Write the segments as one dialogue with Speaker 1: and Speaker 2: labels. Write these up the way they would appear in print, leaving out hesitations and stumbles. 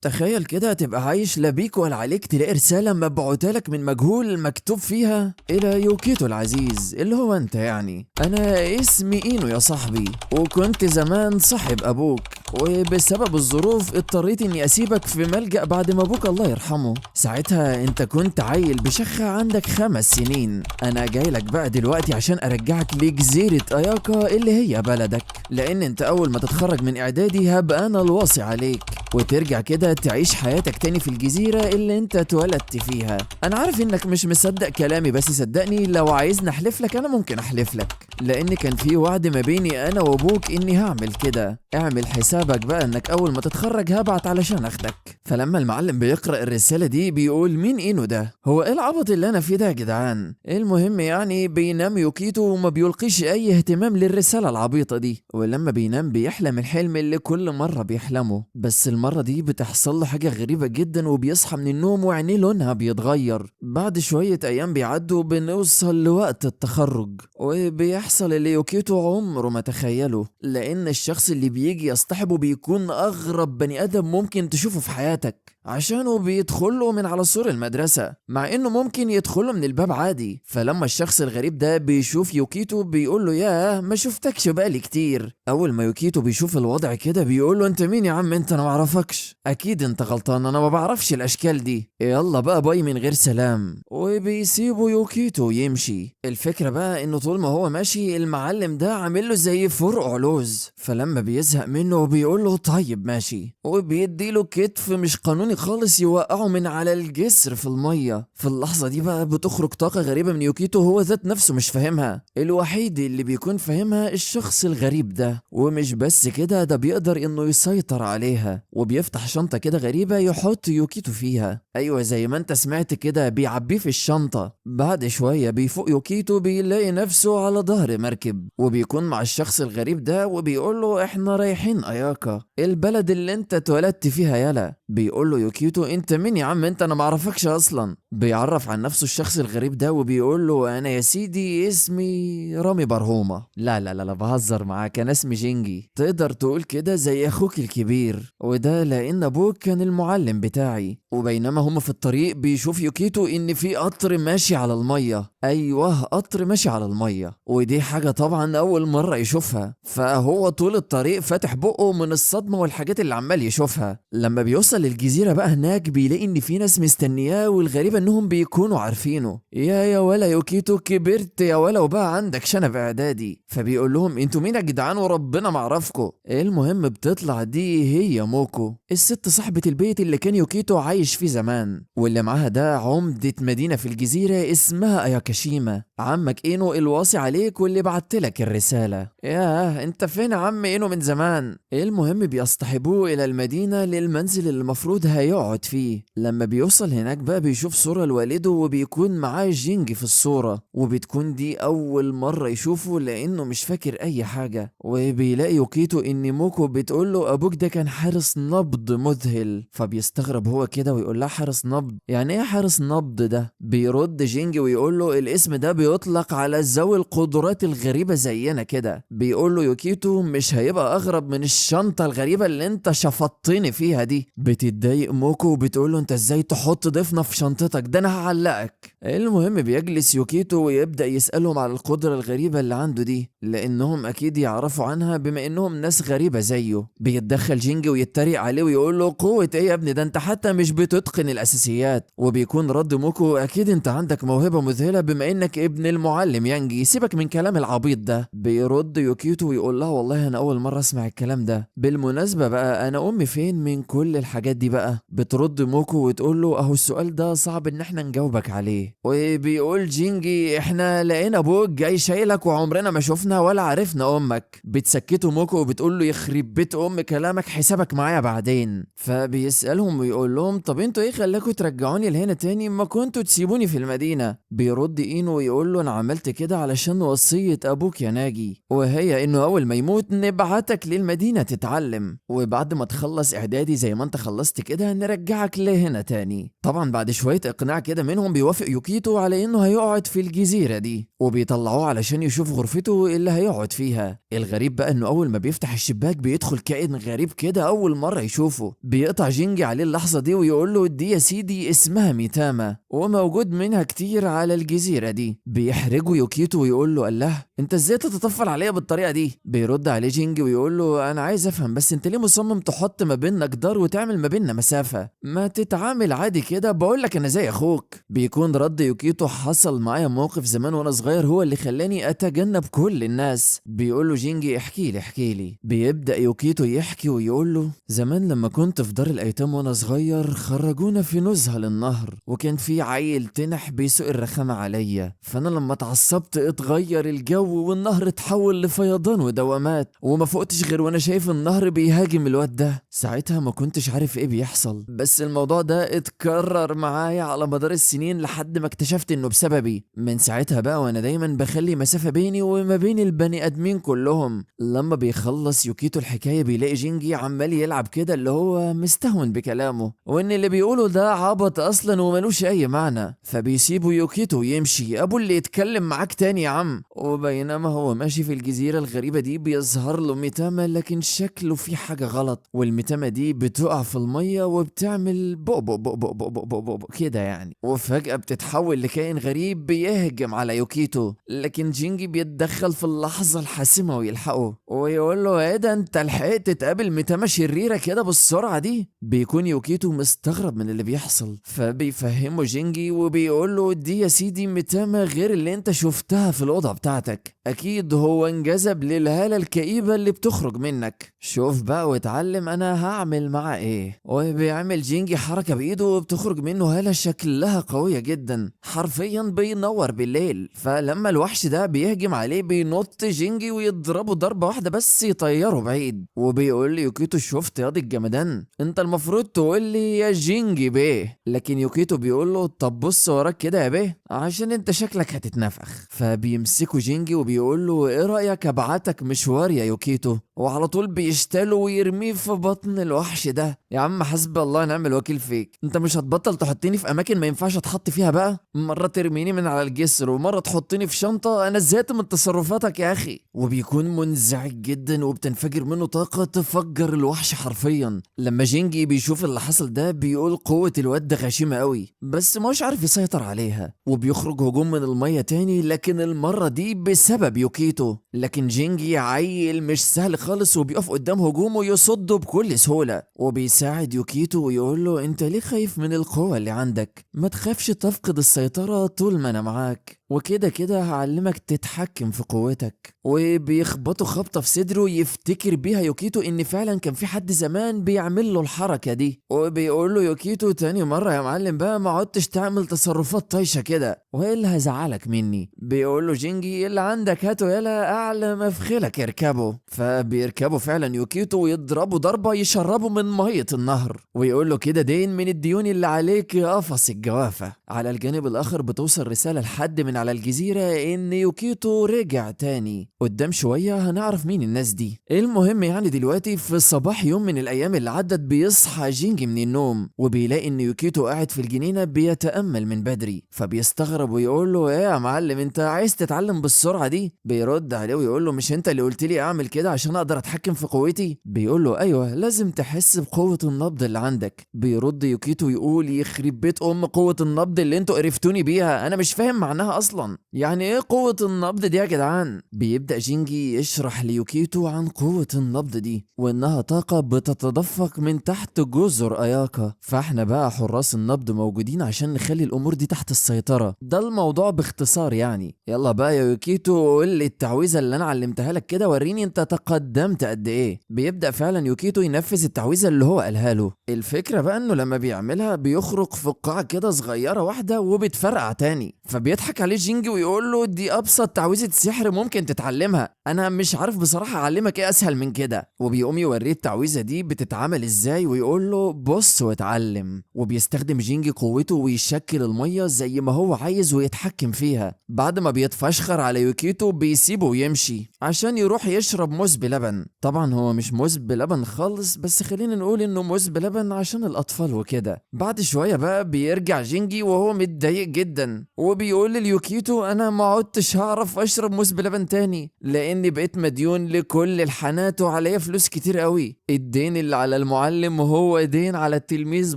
Speaker 1: تخيل كده تبقى عايش لا بيك ولا عليك، تلاقي رسالة مبعوتة لك من مجهول مكتوب فيها: إلى يوكيتو العزيز اللي هو أنت، يعني أنا اسمي إينو يا صاحبي، وكنت زمان صاحب أبوك، وبسبب الظروف اضطريت إني أسيبك في ملجأ بعد ما أبوك الله يرحمه. ساعتها أنت كنت عيل بشخة عندك 5 سنين. أنا جايلك بقى دلوقتي عشان أرجعك لجزيرة أياكا اللي هي بلدك، لأن أنت أول ما تتخرج من إعدادي هبقى أنا الوصي عليك، وترجع كده تعيش حياتك تاني في الجزيرة اللي انت اتولدت فيها. انا عارف انك مش مصدق كلامي، بس صدقني لو عايزني احلف لك انا ممكن احلف لك، لان كان في وعد ما بيني انا وابوك اني هعمل كده. اعمل حسابك بقى انك اول ما تتخرج هبعت علشان اخدك. فلما المعلم بيقرأ الرسالة دي بيقول: مين اينو ده؟ هو ايه العبط اللي انا فيه ده يا جدعان؟ المهم يعني بينام يوكيتو وما بيلقيش اي اهتمام للرسالة العبيطة دي، ولما بينام بيحلم الحلم اللي كل مرة بيحلمه، بس المرة دي بتحصل له حاجة غريبة جدا وبيصحى من النوم وعينيه لونها بيتغير. بعد شوية أيام بيعدوا بنوصل لوقت التخرج، وبيحصل اللي يوكيتو عمره ما تخيله، لأن الشخص اللي بيجي يصطحبه بيكون أغرب بني آدم ممكن تشوفه في حياتك، عشانه بيدخله من على سور المدرسة مع انه ممكن يدخله من الباب عادي. فلما الشخص الغريب ده بيشوف يوكيتو بيقول له: ياه ما شفتكش بقالي كتير. اول ما يوكيتو بيشوف الوضع كده بيقول له: انت مين يا عم انت؟ انا معرفكش. اكيد انت غلطان، انا ما بعرفش الاشكال دي، يلا بقى باي من غير سلام. وبيسيبه يوكيتو يمشي. الفكرة بقى انه طول ما هو ماشي المعلم ده عامل له زي فرقع لوز، فلما بيزهق منه بيقول له: طيب ماشي، وبيديله كتف مش قانوني خالص يوقعه من على الجسر في المية. في اللحظة دي بقى بتخرج طاقة غريبة من يوكيتو هو ذات نفسه مش فاهمها، الوحيد اللي بيكون فاهمها الشخص الغريب ده. ومش بس كده، ده بيقدر انه يسيطر عليها، وبيفتح شنطة كده غريبة يحط يوكيتو فيها. ايوه زي ما انت سمعت كده، بيعبيه في الشنطة. بعد شوية بيفوق يوكيتو بيلاقي نفسه على ظهر مركب، وبيكون مع الشخص الغريب ده وبيقول له: احنا رايحين اياكا، البلد اللي انت اتولدت فيها يلا. بيقول له يوكيتو: انت مين يا عم انت؟ انا معرفكش اصلا. بيعرف عن نفسه الشخص الغريب ده وبيقول له: انا يا سيدي اسمي رامي برهومة. لا بهزر معاك، انا اسمي جينجي، تقدر تقول كده زي اخوك الكبير، وده لان ابوك كان المعلم بتاعي. وبينما هما في الطريق بيشوف يوكيتو ان في قطر ماشي على المية. ايوه قطر ماشي على المية، ودي حاجة طبعا اول مرة يشوفها، فهو طول الطريق فاتح بقه من الصدمة والحاجات اللي عمال يشوفها. لما بيوصل للجزيرة بقى هناك بيلاقي ان في ناس مستنياه، والغريب انهم بيكونوا عارفينه. يا ولا يوكيتو كبرت يا ولا وبقى عندك شنب اعدادي. فبيقول لهم: انتوا مين يا جدعان وربنا ما اعرفكم. المهم بتطلع دي هي موكو، الست صاحبة البيت اللي كان يوكيتو عايش فيه زمان، واللي معاها ده عمدة مدينة في الجزيرة اسمها اياكاشيما، عمك اينو الواصي عليك واللي بعتلك الرسالة. ياه انت فين يا عم اينو من زمان؟ المهم بيصطحبوه الى المدينة للمنزل اللي المفروض هيقعد فيه. لما بيوصل هناك بقى بيشوف صورة لوالده، وبيكون معاه جينجي في الصورة، وبتكون دي اول مرة يشوفه لانه مش فاكر اي حاجة. وبيلاقي يوكيتو ان موكو بتقول له: ابوك ده كان حارس نبض مذهل. فبيستغرب هو كده ويقول لها: حارس نبض؟ يعني ايه حارس نبض ده؟ بيرد جينجي ويقول له: الاسم ده بيطلق على ذوي القدرات الغريبة زينا كده. بيقول له يوكيتو: مش هيبقى اغرب من الشنطة الغريبة اللي انت شفطتني فيها دي. بتتضايق موكو وبتقول له: انت ازاي تحط ضيفنا في شنطتك؟ ده انا هعلقك. المهم بيجلس يوكيتو ويبدأ يسألهم على القدرة الغريبة اللي عنده دي، لانهم اكيد يعرفوا عنها بما انهم ناس غريبة زيه. بيتدخل جينجي ويتريق عليه ويقول له: قوة ايه يا ابني؟ ده انت حتى مش بتتقن الاساسيات. وبيكون رد موكو: اكيد انت عندك موهبة مذهلة بما انك ابن المعلم يانجي، سيبك من كلام العبيط ده. بيرد يوكيتو ويقول لها: والله انا اول مرة اسمع الكلام ده. بالمناسبة بقى انا امي فين من كل الحاجات دي بقى؟ بترد موكو وتقول له: اهو السؤال ده صعب ان احنا نجاوبك عليه. وبيقول جينجي: احنا لقينا ابوك جاي شايلك وعمرنا ما شفنا ولا عرفنا امك. بتسكته موكو وبتقول له: يخرب بيت ام كلامك، حسابك معايا بعدين. فبيسألهم ويقول لهم: طب انتوا ايه خلاكوا ترجعوني لهنا تاني؟ ما كنتوا تسيبوني في المدينة. بيرد اينو ويقول له: انا عملت كده علشان وصية ابوك يا ناجي، وهي انه اول ما يموت نبعتك للمدينة تتعلم، وبعد ما تخلص اعدادي زي ما انت خلصت كده نرجعك لهنا تاني. طبعا بعد شوية اقناع كده منهم بيوافق يوكيتو على انه هيقعد في الجزيرة دي، وبيطلعوه علشان يشوف غرفته اللي هيقعد فيها. الغريب بقى انه اول ما بيفتح الشباك بيدخل كائن غريب كده اول مرة يشوفه. بيقطع جينجي عليه اللحظة دي ويقول له دي يا سيدي اسمها ميتاما، وموجود منها كتير على الجزيرة دي. بيحرجه يوكيتو ويقول له الله انت ازاي تتطفل عليا بالطريقة دي؟ بيرد عليه جينجي ويقول له انا عايز افهم بس انت ليه مصمم تحط ما بيننا جدار وتعمل ما بيننا مسافة؟ ما تتعامل عادي كده، بقول لك انا زي اخوك. بيكون رد يوكيتو حصل معايا موقف زمان وانا صغير هو اللي خلاني اتجنب كل الناس. بيقول له جينجي احكي لي. بيبدأ يوكيتو يحكي ويقول له زمان لما كنت في دار الايتام وانا صغير خرجونا في نزهة للنهر، وكان في عيل تنح بيسوق الرخامة عليا، فانا لما اتعصبت اتغير الجو والنهر اتحول لفيضان ودوامات، وما فقتش غير وانا شايف النهر بيهاجم الواد ده. ساعتها ما كنتش عارف ايه بيحصل، بس الموضوع ده اتكرر معايا على مدار السنين لحد ما اكتشفت انه بسببي. من ساعتها بقى وانا دايما بخلي مسافة بيني وما بين البني ادمين كلهم. لما بيخلص يوكيتو الحكاية بيلاقي جينجي عمال يلعب كده اللي هو مستهون بكلامه، وان اللي بيقوله ده عبط اصلا وملوش اي معنى. فبيسيبه يوكيتو يمشي، ابو اللي يتكلم معاك تاني يا عم. وبينما هو ماشي في الجزيرة الغريبة دي بيظهر له ميتاما، لكن شكله في حاجة غلط، والميتاما دي بتقع في المية وبتعمل بو بو بو بو بو بو بو بو بو كده يعني، وفجأة بتتحول لكائن غريب بيهجم على يوكيتو. لكن جينجي بيتدخل في اللحظة الحاسمة ويلحقه ويقول له ايه ده انت لحقت تقابل ميتاما شريرة كده بالسرعة دي؟ بيكون يوكيتو مستغرب من اللي بيحصل، فبيفهمه جينجي وبيقول له دي يا سيدي ميتاما غير اللي انت شفتها في الأوضة بتاعتك، اكيد هو انجذب للهالة الكئيبة اللي بتخرج منك. شوف بقى واتعلم انا هعمل معاه ايه. وبيعمل جينجي حركة بايده وبتخرج منه هالة شكلها قوية جدا، حرفيا بينور بالليل. فلما الوحش ده بيهجم عليه بينط جينجي ويضربه ضربة واحدة بس يطيره بعيد. وبيقول لي يوكيتو شفت ياض الجمدان، انت المفروض تقول لي يا جينجي بيه. لكن يوكيتو بيقول له طب بص وراك كده يا بيه عشان انت شكلك هتتنفخ. فبيمسكه جينجي وبيقول له ايه رأيك ابعتك مشوار يا يوكيتو، وعلى طول بيشتله ويرميه في بطن الوحش ده. يا عم حسبي الله ونعم الوكيل فيك، انت مش هتبطل تحطني في اماكن ما ينفعش اتحط فيها بقى؟ مرة ترميني من على الجسر ومرة تحطني في شنطة، انا زهقت من تصرفاتك يا اخي. وبيكون منزعج جدا وبتنفجر منه طاقة تفجر الوحش حرفيا. لما جينجي بيشوف اللي حصل ده بيقول قوة الواد ده غشيمة قوي، بس مش عارف يسيطر عليها. وبيخرج هجوم من المية تاني، لكن المرة دي بسبب يوكيتو. لكن جينجي عيل مش سهل خالص وبيقف قدام هجومه يصده بكل سهولة، وبيساعد يوكيتو ويقول له انت ليه خايف من القوة اللي عندك؟ ما تخافش تفقد السيطرة طول ما انا معاك، وكده كده هعلمك تتحكم في قوتك. وبيخبطه خبطة في صدره يفتكر بيها يوكيتو ان فعلا كان في حد زمان بيعمل له الحركة دي. وبيقول له يوكيتو تاني مرة يا معلم بقى ما عدتش تعمل تصرفات طايشة كده وايه اللي هزعلك مني. بيقول له جينجي اللي عندك هاته يلا اعلى مفخلك اركبه. فبيركبوا فعلا يوكيتو ويضربوا ضربة يشربوا من مية النهر، ويقول له كده دين من الديون اللي عليك يا قفص الجوافة. على الجانب الاخر بتوصل رسالة لحد من على الجزيرة ان يوكيتو رجع تاني. قدام شوية هنعرف مين الناس دي. المهم يعني دلوقتي في صباح يوم من الايام اللي عدت بيصحى جينجي من النوم وبيلاقي ان يوكيتو قاعد في الجنينة بيتأمل من بدري. فبيستغرب ويقول له ايه يا معلم انت عايز تتعلم بالسرعة دي؟ بيرد عليه ويقول له مش انت اللي قلت لي اعمل كده عشان اقدر اتحكم في قوتي؟ بيقول له ايوه لازم تحس بقوة النبض اللي عندك. بيرد يوكيتو يقول يخرب بيت قوة النبض اللي انتوا قرفتوني بيها، انا مش فاهم معناها اصلا، يعني ايه قوة النبض دي يا جدعان؟ بيبدأ جينجي يشرح ليوكيتو عن قوة النبض دي وانها طاقة بتتدفق من تحت جزر اياكا، فاحنا بقى حراس النبض موجودين عشان نخلي الامور دي تحت السيطرة. ده الموضوع باختصار يعني. يلا بقى يا يوكيتو قول لي التعويذة اللي انا علمتها لك كده، وريني انت تقدمت قد ايه. بيبدأ فعلا يوكيتو ينفذ التعويذة اللي هو قالها له. الفكرة بقى انه لما بيعملها بيخرج فقاعة كده صغيرة واحدة وبتفرقع تاني، فبيضحك عليه عليه جينجي ويقول له دي ابسط تعويذة سحر ممكن تتعلمها، انا مش عارف بصراحة اعلمك ايه اسهل من كده. وبيقوم يوريه التعويذة دي بتتعمل ازاي ويقول له بص واتعلم. وبيستخدم جينجي قوته ويشكل المية زي ما هو عايز ويتحكم فيها. بعد ما بيتفشخر على يوكيتو بيسيبه ويمشي عشان يروح يشرب موز بلبن. طبعا هو مش موز بلبن خالص، بس خلينا نقول انه موز بلبن عشان الاطفال وكده. بعد شوية بقى بيرجع جينجي وهو متضايق جدا وبيقول ليوكيتو انا ما عدتش هعرف اشرب موز بلبن تاني لاني بقيت مديون لكل الحانات وعليا فلوس كتير قوي. الدين اللي على المعلم وهو دين على التلميذ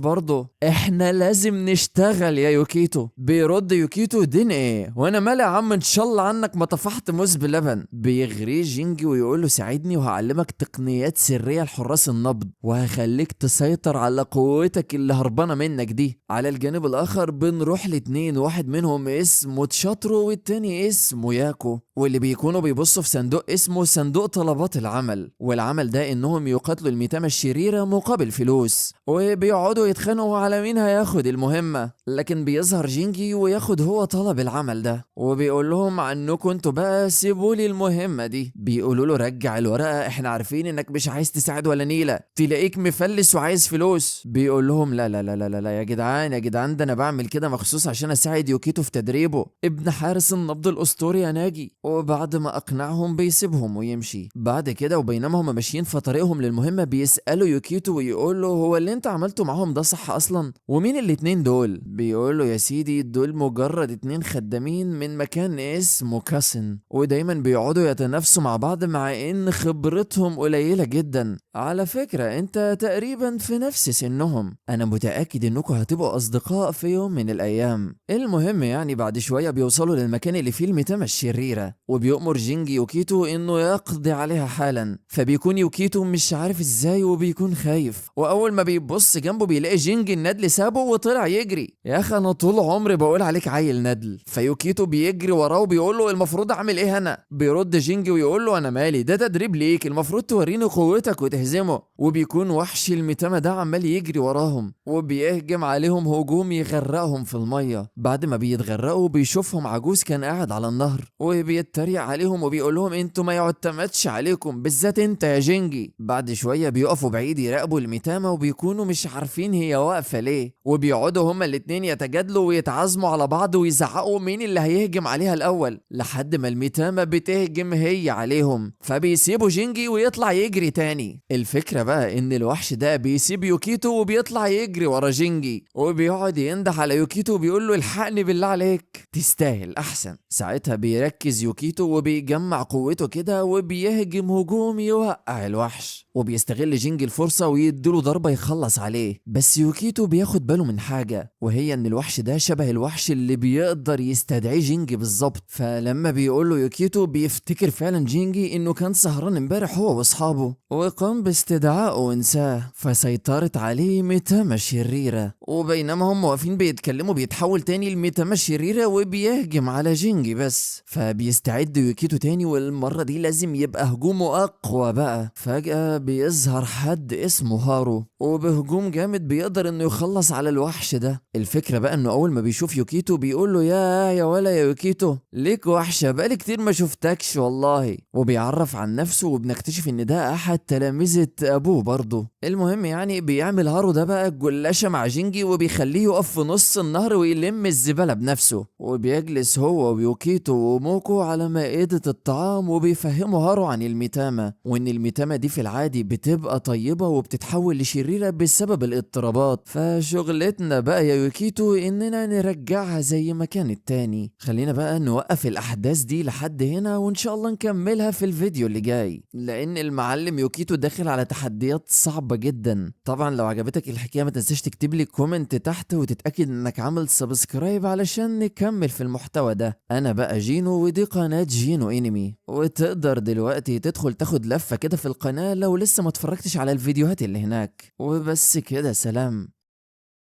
Speaker 1: برضه، احنا لازم نشتغل يا يوكيتو. بيرد يوكيتو دين ايه وانا مالي يا عم، ان شاء الله عنك ما طفحت موز بلبن. بيغريه جينجي ويقول له ساعدني وهعلمك تقنيات سرية لحراس النبض وهخليك تسيطر على قوتك اللي هربانة منك دي. على الجانب الاخر بنروح لاتنين، واحد منهم اسمه تشاترو والتاني اسمه ياكو، واللي بيكونوا بيبصوا في صندوق اسمه صندوق طلبات العمل. والعمل ده انهم يقاتلوا الميتامة الشريرة مقابل فلوس، وبيقعدوا يتخانقوا على مين هياخد المهمة. لكن بيظهر جينجي وياخد هو طلب العمل ده وبيقول لهم عنكم انتوا بقى سيبولي المهمة دي. بيقولوا له رجع الورقة، احنا عارفين انك مش عايز تساعد ولا نيلة، تلاقيك مفلس وعايز فلوس. بيقول لهم لا لا لا لا لا, لا يا جدعان يا جدعان، ده انا بعمل كده مخصوص عشان اساعد يوكيتو في تدريبه، ابن حارس النبض الاسطوري يا ناجي. وبعد ما اقنعهم بيسيبهم ويمشي. بعد كده وبينما هم ماشيين في طريقهم للمهمة بيسألوا يوكيتو ويقول له هو اللي انت عملته معاهم ده صح اصلا؟ ومين الاتنين دول؟ بيقول له يا سيدي دول مجرد اتنين خدامين من مكان اسمه كاسن، ودايما بيقعدوا يتنافسوا مع بعض مع ان خبرتهم قليلة جدا. على فكرة انت تقريبا في نفس سنهم، انا متأكد انكم هتبقوا اصدقاء في يوم من الايام. المهم يعني بعد شوية بيوصلوا للمكان اللي فيه الميتامة الشريرة، وبيؤمر جينجي يوكيتو انه يقضي عليها حالا. فبيكون يوكيتو مش عارف ازاي وبيكون خايف، واول ما بيبص جنبه بيلاقي جينجي الندل سابه وطلع يجري. يا اخي انا طول عمري بقول عليك عيل ندل. فيوكيتو بيجري وراه وبيقول له المفروض اعمل ايه انا؟ بيرد جينجي ويقول له انا مالي، ده تدريب ليك، المفروض توريني قوتك وتهزمه. وبيكون وحش الميتامة ده عمال يجري وراهم وبيهجم عليهم هجوم يغرقهم في المية. بعد ما بيتغرقوا بيشوفهم عجوز كان قاعد على النهر وبيتريق عليهم وبيقول لهم انتوا ما يعتمدش عليكم، بالذات انت يا جينجي. بعد شوية بيقفوا بعيد يراقبوا الميتامة وبيكونوا مش عارفين هي واقفة ليه، وبيقعدوا هما الاتنين يتجادلوا ويتعازموا على بعض ويزعقوا مين اللي هيهجم عليها الاول، لحد ما الميتامة بتهجم هي عليهم. فبيسيبوا جينجي ويطلع يجري تاني. الفكرة بقى ان الوحش ده بيسيب يوكيتو وبيطلع يجري ورا جينجي وبيقعد ينده على يوكيتو وبيقول له الحقني بالله عليك، تستاهل احسن. ساعتها بيركز يوكيتو وبيجمع قوته كده وبيهجم هجوم يوقع الوحش، وبيستغل جينجي الفرصة ويديله ضربة يخلص عليه. بس يوكيتو بياخد باله من حاجة، وهي ان الوحش ده شبه الوحش اللي بيقدر يستدعيه جينجي بالظبط. فلما بيقول له يوكيتو بيفتكر فعلا جينجي انه كان سهران امبارح هو واصحابه وقام باستدعائه وانساه، فسيطرت عليه ميتامة شريرة. وبينما هم واقفين بيتكلموا بيتحول تاني الميتامة الشريرة وبيهجم على جينجي بس. فبيستعد يوكيتو تاني والمرة دي لازم يبقى هجومه اقوى بقى. فجأة بيظهر حد اسمه هارو وبهجوم جامد بيقدر انه يخلص على الوحش ده. الفكرة بقى انه اول ما بيشوف يوكيتو بيقول له يا ولا يا يوكيتو ليك وحشة بقالي كتير ما شفتكش والله. وبيعرف عن نفسه وبنكتشف ان ده احد تلامذة ابوه برضه. المهم يعني بيعمل هارو ده بقى جلاشة مع جينجي وبيخليه يقف في نص النهر ويلم الزبالة بنفسه، وبيجلس هو ويوكيتو وموكو على مائدة الطعام وبيفهموا هارو عن الميتامة، وان الميتامة دي في العادي بتبقى طيبة وبتتحول لشريرة بسبب الاضطرابات. فشغلتنا بقى يا يوكيتو اننا نرجعها زي ما كانت تاني. خلينا بقى نوقف الاحداث دي لحد هنا وان شاء الله نكملها في الفيديو اللي جاي، لان المعلم يوكيتو داخل على تحديات صعبة جدا. طبعا لو عجبتك الحكاية ما تنساش تكتب لي كومنت تحت وتتأكد انك عامل سبسكرايب علشان نكمل في المحتوى ده. انا بقى جينو ودي قناة جينو انمي، وتقدر دلوقتي تدخل تاخد لفة كده في القناة لو لسه ما اتفرجتش على الفيديوهات اللي هناك. وبس كده، سلام.